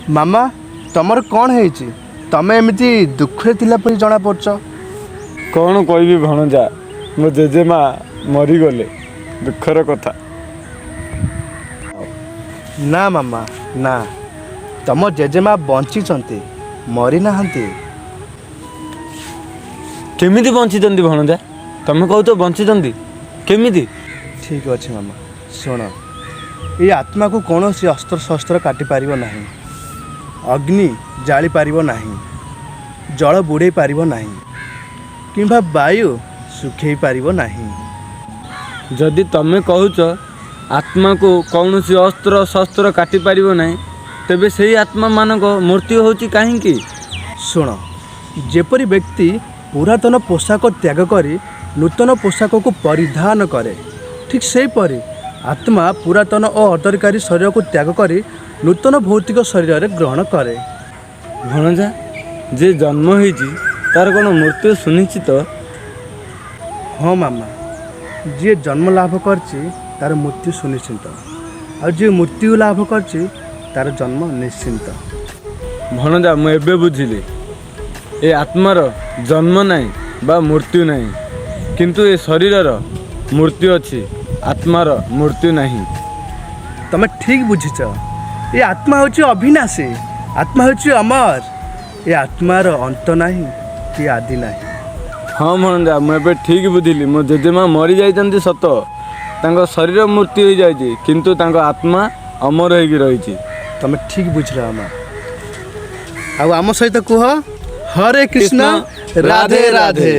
ମାମା ତମର କ'ଣ ହେଇଛି? ତମେ ଏମିତି ଦୁଃଖରେ ଥିଲା ପରି ଜଣାପଡ଼ୁଛ। କ'ଣ କହିବି ଭଣଜା, ମୋ ଜେଜେମା ମରିଗଲେ। ଦୁଃଖର କଥା। ନା ମାମା ନା, ତମ ଜେଜେମା ବଞ୍ଚିଛନ୍ତି, ମରିନାହାନ୍ତି। କେମିତି ବଞ୍ଚିଛନ୍ତି ଭଣଜା? ତମେ କହୁଛ ବଞ୍ଚିଛନ୍ତି କେମିତି? ଠିକ୍ ଅଛି ମାମା, ଶୁଣ, ଏଇ ଆତ୍ମାକୁ କୌଣସି ଅସ୍ତ୍ରଶସ୍ତ୍ର କାଟିପାରିବ ନାହିଁ, ଅଗ୍ନି ଜାଳିପାରିବ ନାହିଁ, ଜଳ ବୁଡ଼େଇ ପାରିବ ନାହିଁ, କିମ୍ବା ବାୟୁ ଶୁଖେଇ ପାରିବ ନାହିଁ। ଯଦି ତମେ କହୁଛ ଆତ୍ମାକୁ କୌଣସି ଅସ୍ତ୍ର ଶସ୍ତ୍ର କାଟିପାରିବ ନାହିଁ, ତେବେ ସେହି ଆତ୍ମାମାନଙ୍କ ମୃତ୍ୟୁ ହେଉଛି କାହିଁକି? ଶୁଣ, ଯେପରି ବ୍ୟକ୍ତି ପୁରାତନ ପୋଷାକ ତ୍ୟାଗ କରି ନୂତନ ପୋଷାକକୁ ପରିଧାନ କରେ, ଠିକ୍ ସେହିପରି ଆତ୍ମା ପୁରାତନ ଓ ଅଦରକାରୀ ଶରୀରକୁ ତ୍ୟାଗ କରି ନୂତନ ଭୌତିକ ଶରୀରରେ ଗ୍ରହଣ କରେ। ଭଣଜା, ଯେ ଜନ୍ମ ହେଇଛି ତାର କ'ଣ ମୃତ୍ୟୁ ସୁନିଶ୍ଚିତ? ହଁ ମାମା, ଯିଏ ଜନ୍ମ ଲାଭ କରିଛି ତାର ମୃତ୍ୟୁ ସୁନିଶ୍ଚିତ, ଆଉ ଯିଏ ମୃତ୍ୟୁ ଲାଭ କରିଛି ତାର ଜନ୍ମ ନିଶ୍ଚିନ୍ତ। ଭଣଜା, ମୁଁ ଏବେ ବୁଝିଲି, ଏ ଆତ୍ମାର ଜନ୍ମ ନାହିଁ ବା ମୃତ୍ୟୁ ନାହିଁ, କିନ୍ତୁ ଏ ଶରୀରର ମୃତ୍ୟୁ ଅଛି, ଆତ୍ମାର ମୃତ୍ୟୁ ନାହିଁ। ତମେ ଠିକ୍ ବୁଝିଛ। ଏ ଆତ୍ମା ହେଉଛି ଅବିନାଶୀ, ଆତ୍ମା ହେଉଛି ଅମର, ଏ ଆତ୍ମାର ଅନ୍ତ ନାହିଁ କି ଆଦି ନାହିଁ। ହଁ ଭଣଜା, ମୁଁ ଏବେ ଠିକ୍ ବୁଝିଲି। ମୋ ଜେଜେମା ମରିଯାଇଛନ୍ତି ସତ, ତାଙ୍କ ଶରୀର ମୃତ୍ୟୁ ହୋଇଯାଇଛି, କିନ୍ତୁ ତାଙ୍କ ଆତ୍ମା ଅମର ହେଇକି ରହିଛି। ତମେ ଠିକ୍ ବୁଝିଲ ମାମା। ଆଉ ଆମ ସହିତ କୁହ, ହରେ କୃଷ୍ଣ, ରାଧେ ରାଧେ।